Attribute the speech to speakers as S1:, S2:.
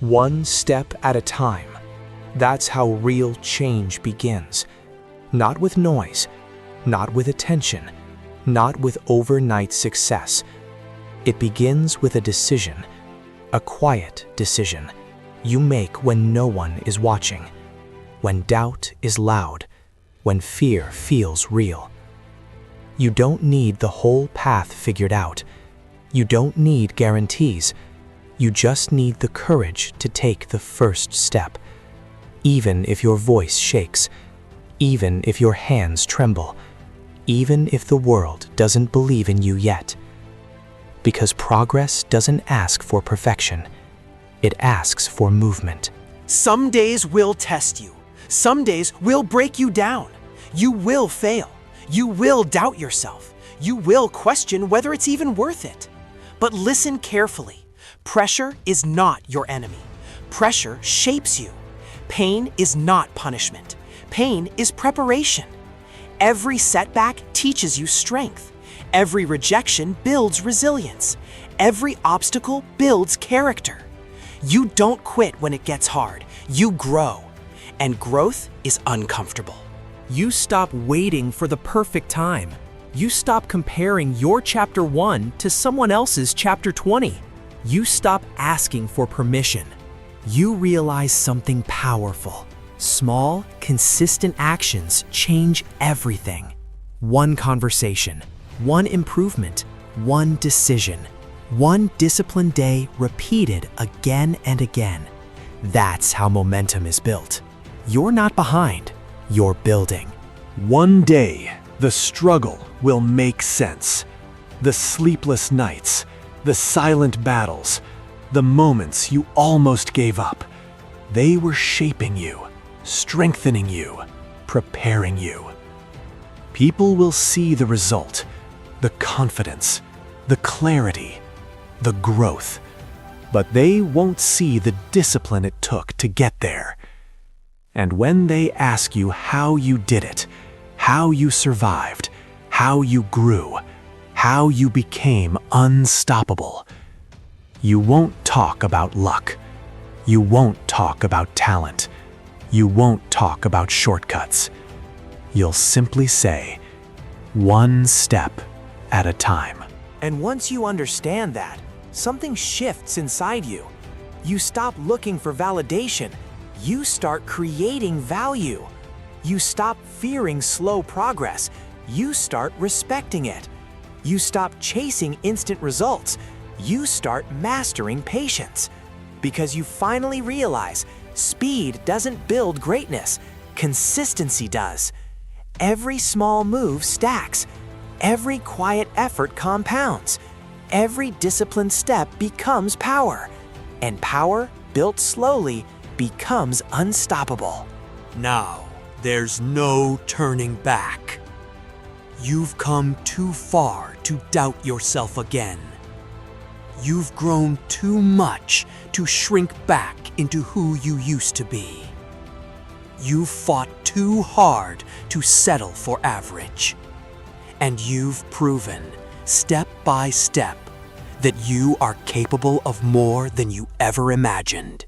S1: One step at a time. That's how real change begins. Not with noise, not with attention, not with overnight success. It begins with a decision, a quiet decision you make when no one is watching, when doubt is loud, when fear feels real. You don't need the whole path figured out. You don't need guarantees. You just need the courage to take the first step. Even if your voice shakes, even if your hands tremble, even if the world doesn't believe in you yet. Because progress doesn't ask for perfection. It asks for movement.
S2: Some days will test you. Some days will break you down. You will fail. You will doubt yourself. You will question whether it's even worth it. But listen carefully. Pressure is not your enemy. Pressure shapes you. Pain is not punishment. Pain is preparation. Every setback teaches you strength. Every rejection builds resilience. Every obstacle builds character. You don't quit when it gets hard. You grow. And growth is uncomfortable.
S3: You stop waiting for the perfect time. You stop comparing your chapter 1 to someone else's chapter 20. You stop asking for permission. You realize something powerful. Small, consistent actions change everything. One conversation, one improvement, one decision, one disciplined day repeated again and again. That's how momentum is built. You're not behind, you're building.
S4: One day, the struggle will make sense. The sleepless nights, the silent battles, the moments you almost gave up. They were shaping you, strengthening you, preparing you. People will see the result, the confidence, the clarity, the growth. But they won't see the discipline it took to get there. And when they ask you how you did it, how you survived, how you grew, how you became unstoppable, you won't talk about luck. You won't talk about talent. You won't talk about shortcuts. You'll simply say, one step at a time.
S2: And once you understand that, something shifts inside you. You stop looking for validation. You start creating value. You stop fearing slow progress. You start respecting it. You stop chasing instant results. You start mastering patience. Because you finally realize speed doesn't build greatness, consistency does. Every small move stacks. Every quiet effort compounds. Every disciplined step becomes power. And power, built slowly, becomes unstoppable.
S5: Now, there's no turning back. You've come too far to doubt yourself again. You've grown too much to shrink back into who you used to be. You've fought too hard to settle for average. And you've proven, step by step, that you are capable of more than you ever imagined.